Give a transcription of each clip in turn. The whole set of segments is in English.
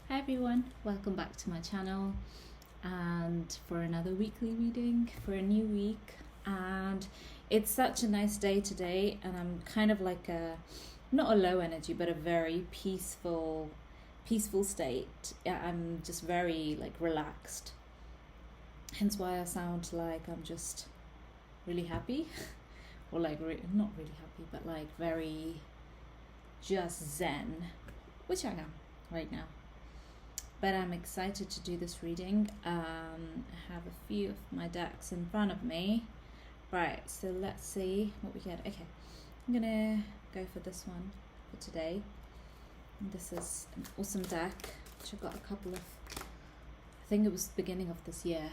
Hi everyone, welcome back to my channel and for another weekly reading for a new week. And it's such a nice day today, and I'm kind of like not a low energy but a very peaceful state. Yeah, I'm just very like relaxed, hence why I sound like I'm just really happy or like not really happy but like very just zen, which I am right now. But I'm excited to do this reading. I have a few of my decks in front of me. Right, so let's see what we get. Okay, I'm gonna go for this one for today. This is an awesome deck, which I got a couple of, I think it was the beginning of this year.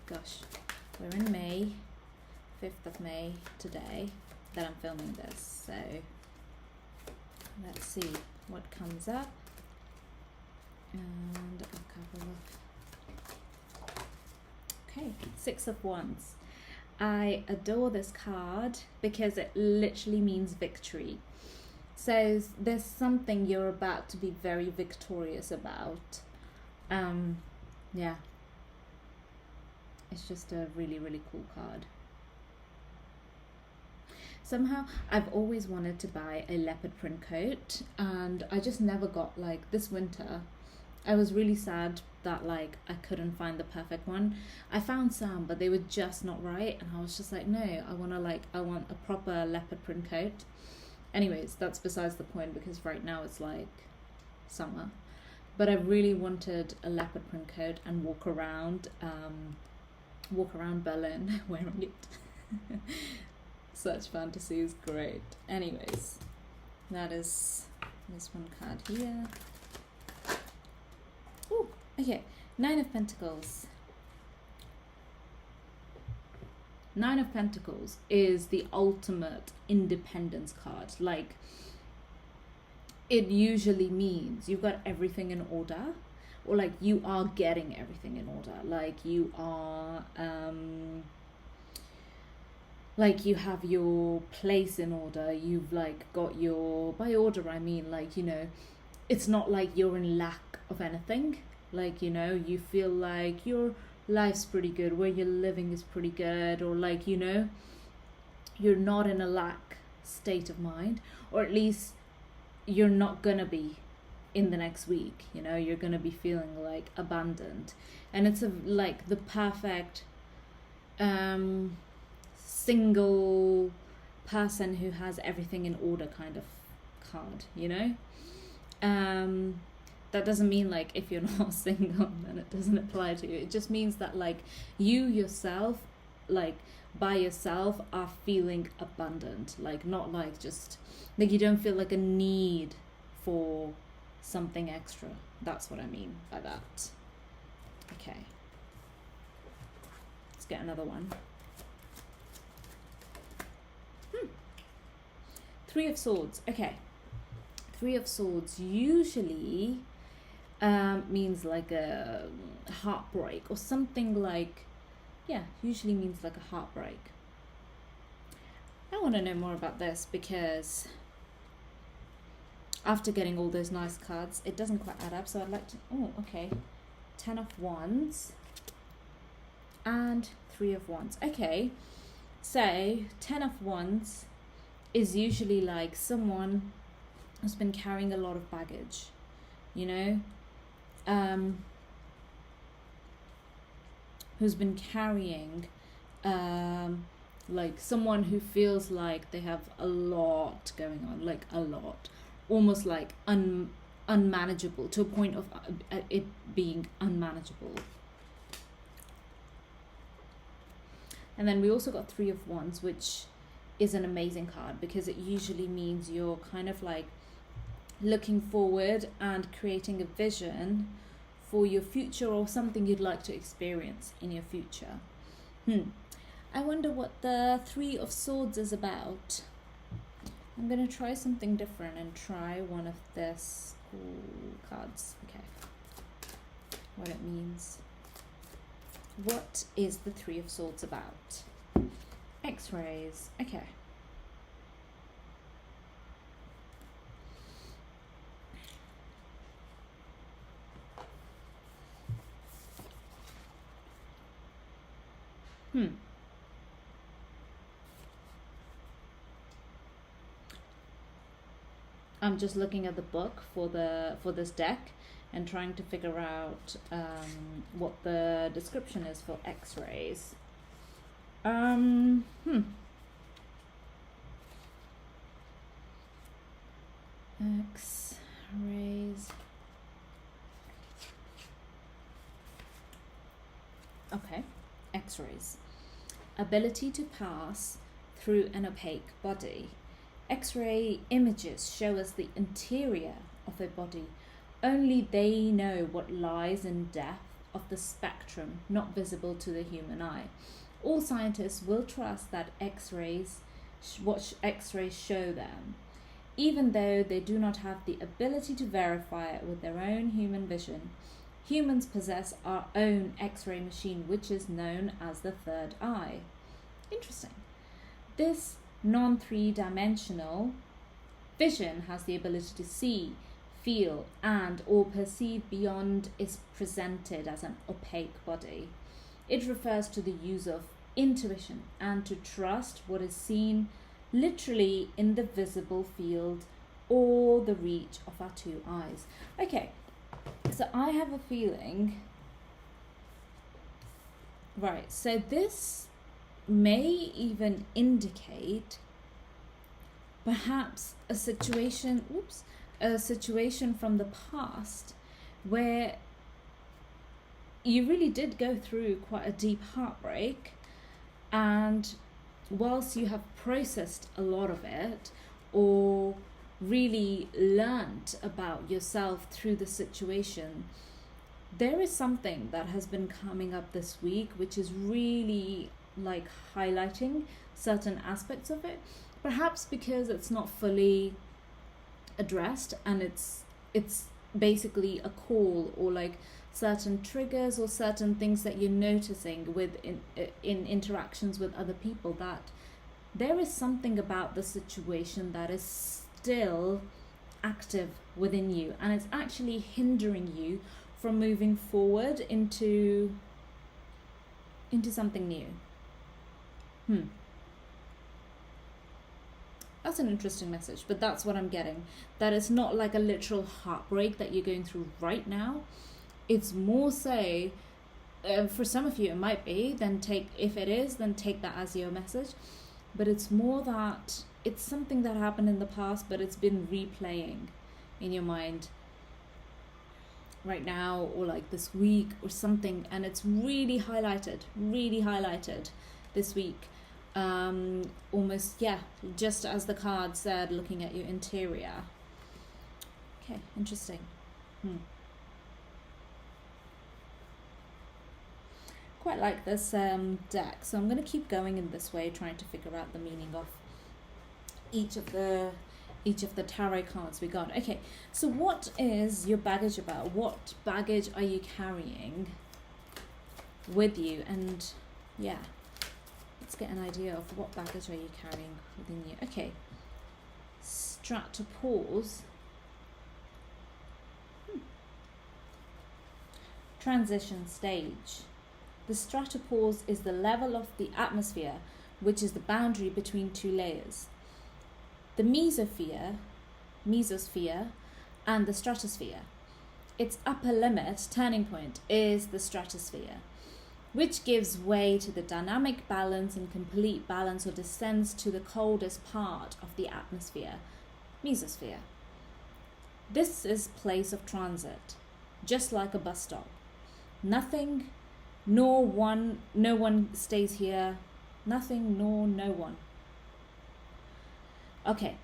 Gosh, we're in May, 5th of May today that I'm filming this. So let's see what comes up. And a couple of, okay, 6 of Wands. I adore this card because it literally means victory. So there's something you're about to be very victorious about. Yeah, it's just a really, really cool card. Somehow I've always wanted to buy a leopard print coat, and I just never got, like this winter I was really sad that like I couldn't find the perfect one. I found some, but they were just not right, and I was just like, no, I want a proper leopard print coat. Anyways, that's besides the point because right now it's like summer. But I really wanted a leopard print coat and walk around Berlin wearing it. Such fantasy is great. Anyways, that is this one card here. Ooh, okay, 9 of Pentacles. 9 of Pentacles is the ultimate independence card. Like, it usually means you've got everything in order, or like you are getting everything in order. Like you are, like you have your place in order. You've like got your, by order I mean like, you know, it's not like you're in lack of anything. Like, you know, you feel like your life's pretty good, where you're living is pretty good, or like, you know, you're not in a lack state of mind, or at least you're not gonna be in the next week. You know, you're gonna be feeling like abundant, and it's like the perfect single person who has everything in order kind of card, you know. That doesn't mean like if you're not single then it doesn't apply to you. It just means that like you yourself, like by yourself, are feeling abundant. Like not like just like you don't feel like a need for something extra. That's what I mean by that. Okay, let's get another one. 3 of Swords. Okay, 3 of Swords usually means like a heartbreak or something, like, yeah, usually means like a heartbreak. I want to know more about this because after getting all those nice cards, it doesn't quite add up. So I'd like to, oh, okay, 10 of Wands and 3 of Wands. Okay, so 10 of Wands is usually like someone who's been carrying a lot of baggage, you know, who's been carrying like someone who feels like they have a lot going on, like a lot, almost like unmanageable, to a point of it being unmanageable. And then we also got 3 of Wands, which is an amazing card because it usually means you're kind of like looking forward and creating a vision for your future or something you'd like to experience in your future. I wonder what the 3 of Swords is about. I'm going to try something different and try one of this cards. Okay, what it means. What is the 3 of Swords about? X-rays. Okay. Hmm. I'm just looking at the book for this deck and trying to figure out what the description is for X-rays. X-rays. Okay, X-rays. Ability to pass through an opaque body. X-ray images show us the interior of a body. Only they know what lies in depth of the spectrum not visible to the human eye. All scientists will trust that what X-rays show them, even though they do not have the ability to verify it with their own human vision. Humans possess our own X-ray machine, which is known as the third eye. Interesting. This non-three-dimensional vision has the ability to see, feel, and or perceive beyond is presented as an opaque body. It refers to the use of intuition and to trust what is seen literally in the visible field or the reach of our two eyes. Okay, so I have a feeling, right, so this may even indicate perhaps a situation from the past where you really did go through quite a deep heartbreak, and whilst you have processed a lot of it or really learnt about yourself through the situation, there is something that has been coming up this week which is really like highlighting certain aspects of it, perhaps because it's not fully addressed and it's basically a call or like certain triggers or certain things that you're noticing with in interactions with other people, that there is something about the situation that is still active within you and it's actually hindering you from moving forward into something new. That's an interesting message, but that's what I'm getting. That it's not like a literal heartbreak that you're going through right now. It's more say, for some of you it might be, if it is, then take that as your message. But it's more that it's something that happened in the past, but it's been replaying in your mind right now or like this week or something, and it's really highlighted this week. Almost, yeah, just as the card said, looking at your interior. Okay, interesting. Quite like this deck, so I'm going to keep going in this way, trying to figure out the meaning of each of the tarot cards we got. Okay, so what is your baggage about? What baggage are you carrying with you? And yeah, let's get an idea of what baggage are you carrying within you. Okay, Stratopause. Transition stage. The stratopause is the level of the atmosphere, which is the boundary between two layers. The mesosphere and the stratosphere. Its upper limit, turning point, is the stratosphere, which gives way to the dynamic balance and complete balance or descends to the coldest part of the atmosphere, mesosphere. This is place of transit, just like a bus stop. Nothing, no one stays here. Nothing nor no one. Okay,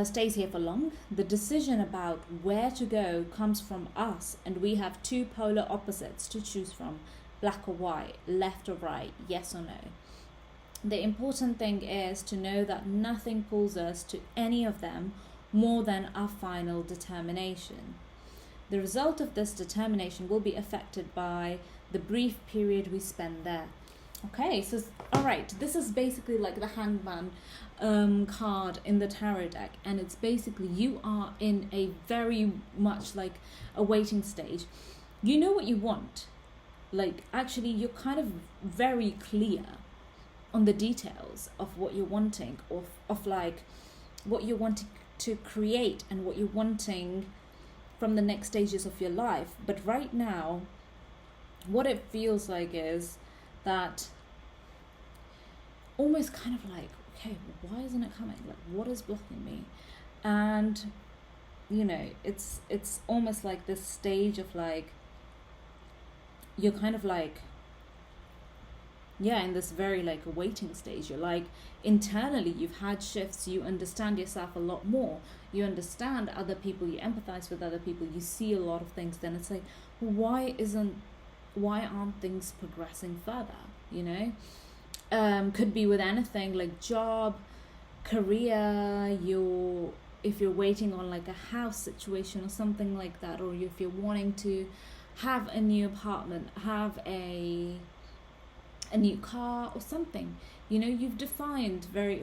stays here for long. The decision about where to go comes from us, and we have two polar opposites to choose from, black or white, left or right, yes or no. The important thing is to know that nothing pulls us to any of them more than our final determination. The result of this determination will be affected by the brief period we spend there. Okay, so all right, this is basically like the Hangman card in the tarot deck, and it's basically you are in a very much like a waiting stage. You know what you want. like actually you're kind of very clear on the details of what you're wanting, of like what you're wanting to create and what you're wanting from the next stages of your life. But right now, what it feels like is that almost kind of like, okay, why isn't it coming? Like, what is blocking me? And you know, it's almost like this stage of like, you're kind of like, yeah, in this very like waiting stage. You're like, internally you've had shifts, you understand yourself a lot more, you understand other people, you empathize with other people, you see a lot of things. Then it's like, why aren't things progressing further, you know? Could be with anything like job, career, if you're waiting on like a house situation or something like that, or if you're wanting to have a new apartment, have a new car or something, you know, you've defined very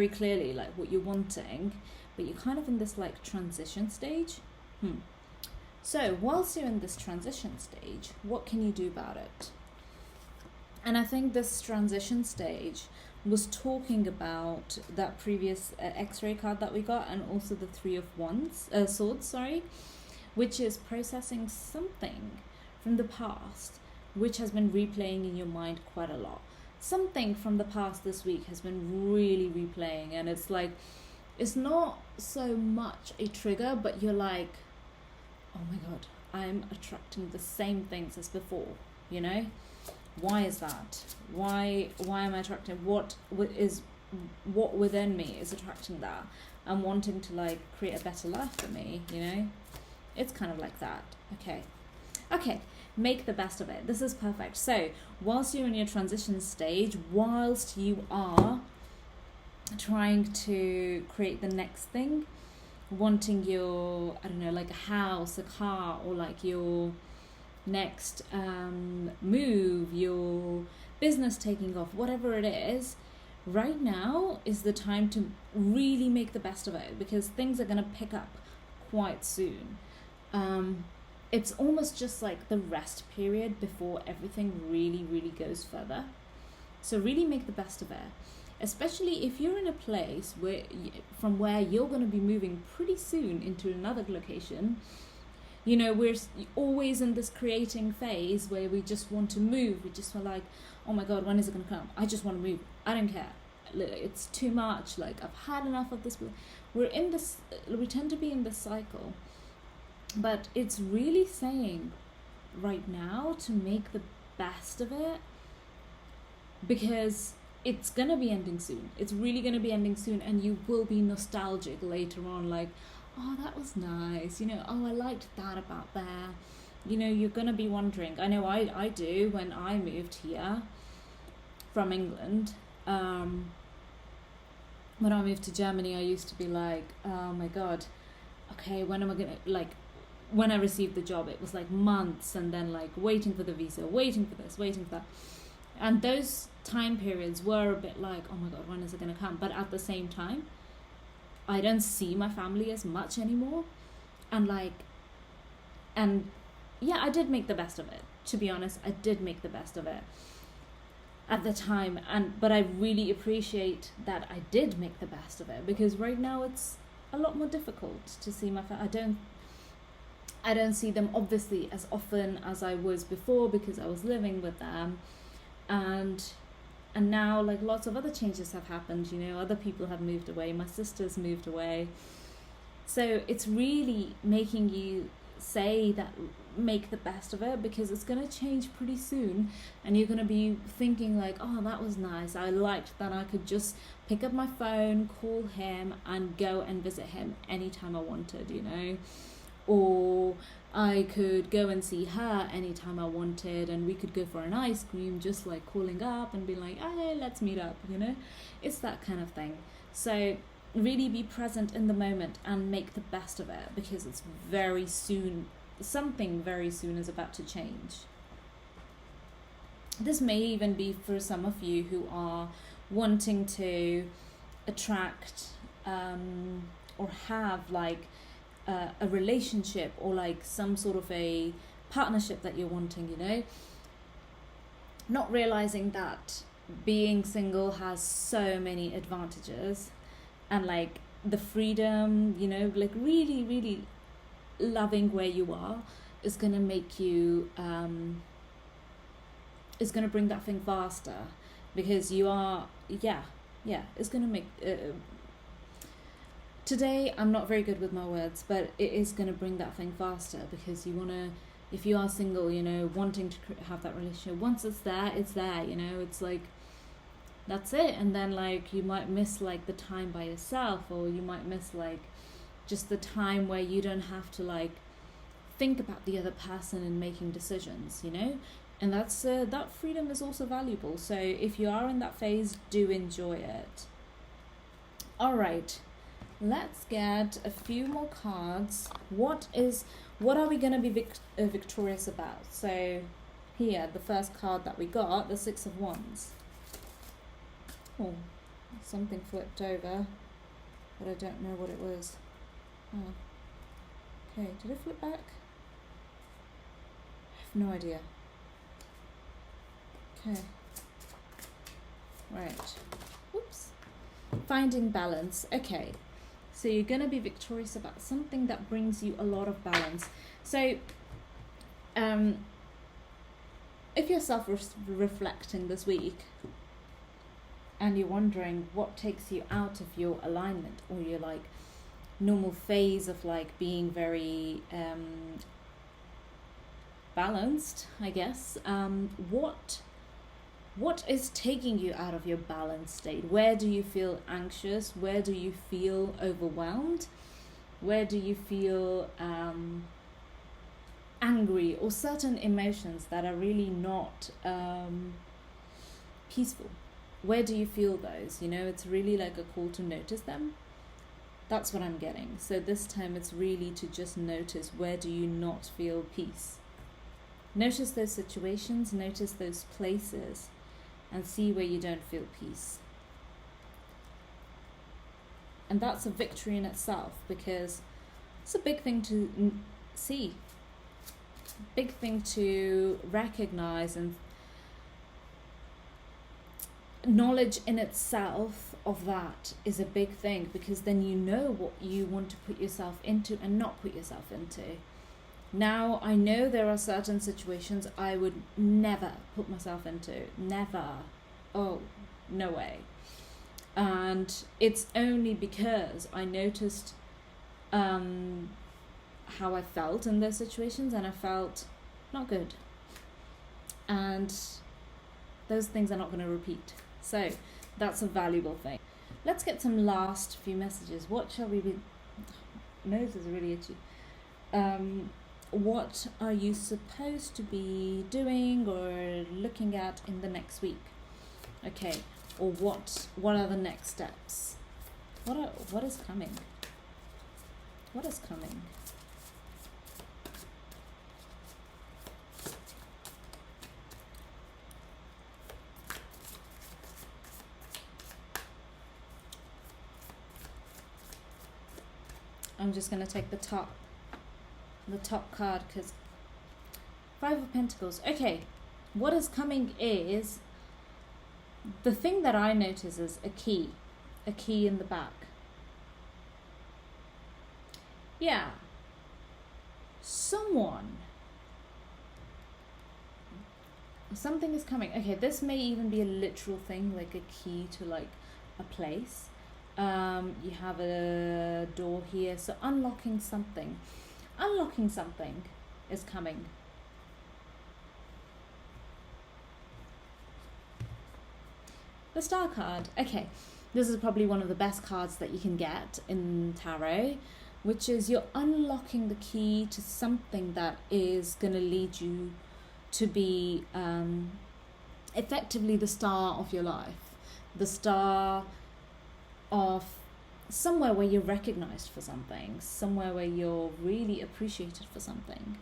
clearly like what you're wanting, but you're kind of in this like transition stage. So whilst you're in this transition stage, what can you do about it? And I think this transition stage was talking about that previous X-ray card that we got, and also the Three of Swords, which is processing something from the past which has been replaying in your mind quite a lot. Something from the past this week has been really replaying, and it's like, it's not so much a trigger, but you're like, oh my god, I'm attracting the same things as before, you know? Why is that? Why am I attracting? What within me is attracting that? I'm wanting to like create a better life for me, you know? It's kind of like that. Okay, make the best of it. This is perfect. So whilst you're in your transition stage, whilst you are trying to create the next thing, wanting your, I don't know, like a house, a car, or like your next move, your business taking off, whatever it is, right now is the time to really make the best of it, because things are going to pick up quite soon. It's almost just like the rest period before everything really goes further. So really make the best of it, especially if you're in a place from where you're going to be moving pretty soon into another location. You know, we're always in this creating phase where we just want to move. We just feel like, oh my god, when is it going to come? I just want to move. I don't care. It's too much. Like, I've had enough of this. We tend to be in this cycle. But it's really saying right now to make the best of it, because it's going to be ending soon. It's really going to be ending soon, and you will be nostalgic later on, like, oh, that was nice, you know, oh, I liked that about there. You know, you're going to be wondering. I know I do. When I moved here from England, when I moved to Germany, I used to be like, oh my god, okay, when am I going to, like, when I received the job, it was like months, and then like waiting for the visa, waiting for this, waiting for that. And those time periods were a bit like, oh my god, when is it going to come? But at the same time, I don't see my family as much anymore. And yeah, I did make the best of it. To be honest, I did make the best of it at the time. But I really appreciate that I did make the best of it, because right now it's a lot more difficult to see my family. I don't see them obviously as often as I was before, because I was living with them. And now, like, lots of other changes have happened, you know, other people have moved away, my sister's moved away. So it's really making you say that, make the best of it, because it's going to change pretty soon, and you're going to be thinking like, oh, that was nice. I liked that I could just pick up my phone, call him, and go and visit him anytime I wanted, you know, or I could go and see her anytime I wanted, and we could go for an ice cream, just like calling up and be like, hey, let's meet up, you know? It's that kind of thing. So really be present in the moment and make the best of it, because it's very soon, something very soon is about to change. This may even be for some of you who are wanting to attract or have like a relationship, or like some sort of a partnership that you're wanting, not realizing that being single has so many advantages, and like the freedom, like really, really loving where you are is going to make you, is going to bring that thing faster, because you are, it's going to make, today I'm not very good with my words, but it is going to bring that thing faster, because you want to, if you are single, wanting to have that relationship, once it's there, it's like, that's it. And then like you might miss like the time by yourself, or you might miss like just the time where you don't have to like think about the other person and making decisions, and that's that freedom is also valuable. So if you are in that phase, do enjoy it. All right, let's get a few more cards. What are we going to be victorious about? So here, the first card that we got, the Six of Wands. Oh, something flipped over, but I don't know what it was. Oh, okay, did it flip back? I have no idea. Okay, right, whoops. Finding balance. Okay, so you're going to be victorious about something that brings you a lot of balance. So if you're self-reflecting this week and you're wondering what takes you out of your alignment, or your like normal phase of like being very balanced, I guess, what is taking you out of your balanced state? Where do you feel anxious? Where do you feel overwhelmed? Where do you feel angry, or certain emotions that are really not peaceful? Where do you feel those? It's really like a call to notice them. That's what I'm getting. So this time it's really to just notice, where do you not feel peace? Notice those situations, notice those places, and see where you don't feel peace. And that's a victory in itself, because it's a big thing to see, big thing to recognize, and knowledge in itself of that is a big thing, because then you know what you want to put yourself into and not put yourself into. Now, I know there are certain situations I would never put myself into. Never. Oh, no way. And it's only because I noticed how I felt in those situations, and I felt not good. And those things are not going to repeat. So that's a valuable thing. Let's get some last few messages. What shall we be... Nose is really itchy. What are you supposed to be doing or looking at in the next week? Okay, or what are the next steps? What is coming? What is coming? I'm just going to take the top card, because Five of Pentacles. Okay, what is coming is, the thing that I notice is a key in the back. Yeah, something is coming. Okay, this may even be a literal thing, like a key to like a place. You have a door here, so unlocking something is coming. The Star card. Okay, this is probably one of the best cards that you can get in tarot, which is you're unlocking the key to something that is going to lead you to be effectively the star of your life, the star of somewhere where you're recognized for something, somewhere where you're really appreciated for something.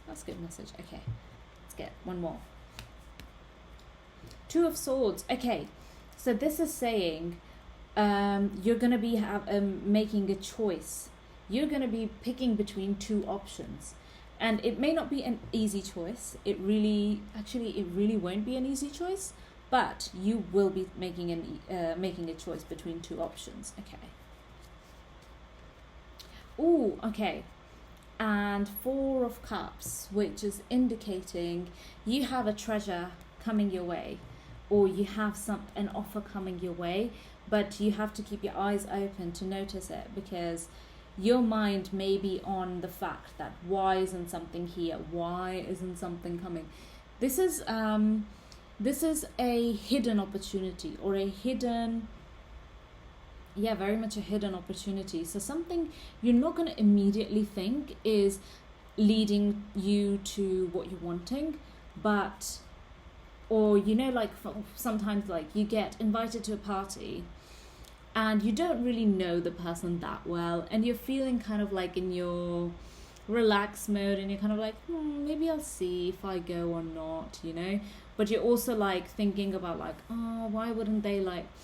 That's a good message. Okay, let's get one more. Two of Swords. Okay, so this is saying you're going to be making a choice you're going to be picking between two options. And it may not be an easy choice. It really won't be an easy choice, but you will be making a choice between two options. Okay. Oh, okay. And Four of Cups, which is indicating you have a treasure coming your way, or you have an offer coming your way, but you have to keep your eyes open to notice it, because your mind may be on the fact that why isn't something here? Why isn't something coming? This is a hidden opportunity, or a hidden, very much a hidden opportunity. So something you're not going to immediately think is leading you to what you're wanting, but, or like sometimes like you get invited to a party and you don't really know the person that well, and you're feeling kind of like in your relaxed mode, and you're kind of like, maybe I'll see if I go or not, but you're also like thinking about like, oh, why wouldn't my,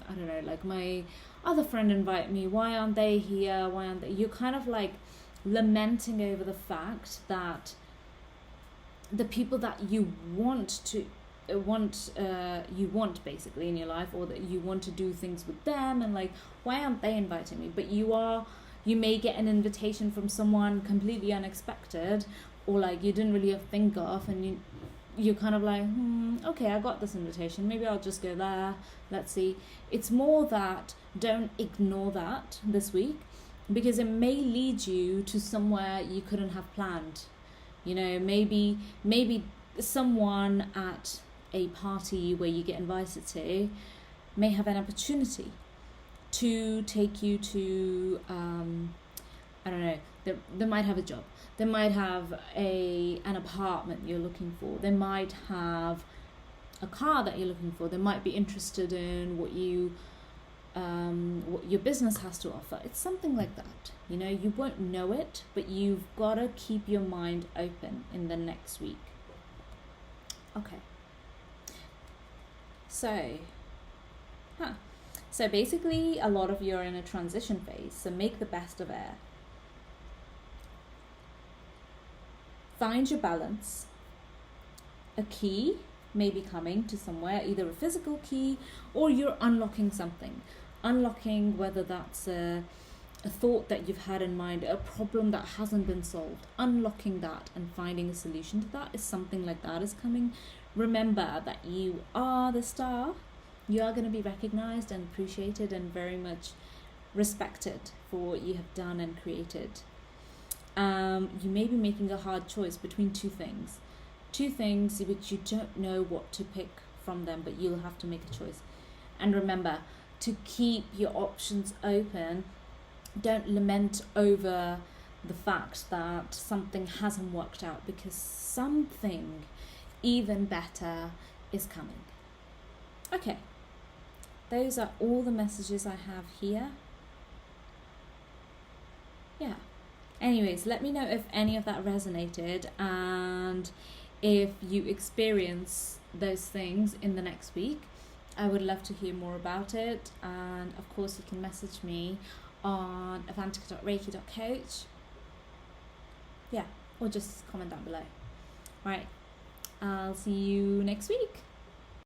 I don't know, like my other friend invite me? Why aren't they here? You're kind of like lamenting over the fact that the people that you want basically in your life, or that you want to do things with them, and like, why aren't they inviting me? But you may get an invitation from someone completely unexpected, or like you didn't really think of, and you're kind of like, okay, I got this invitation, maybe I'll just go there, let's see. It's more that don't ignore that this week, because it may lead you to somewhere you couldn't have planned. Maybe someone at a party where you get invited to may have an opportunity to take you to, I don't know, they might have a job. They might have an apartment you're looking for. They might have a car that you're looking for. They might be interested in what your business has to offer. It's something like that. You won't know it, but you've got to keep your mind open in the next week. Okay. So basically, a lot of you are in a transition phase, so make the best of it. Find your balance. A key may be coming to somewhere, either a physical key, or you're unlocking something. Unlocking whether that's a thought that you've had in mind, a problem that hasn't been solved. Unlocking that and finding a solution to that is something like that is coming. Remember that you are the star. You are going to be recognized and appreciated and very much respected for what you have done and created. You may be making a hard choice between two things which you don't know what to pick from them, but you'll have to make a choice. And remember to keep your options open. Don't lament over the fact that something hasn't worked out, because something even better is coming. Okay, those are all the messages I have here. Yeah. Anyways, let me know if any of that resonated, and if you experience those things in the next week. I would love to hear more about it, and of course you can message me on avantika.reiki.coach. Yeah, or just comment down below. Right, I'll see you next week.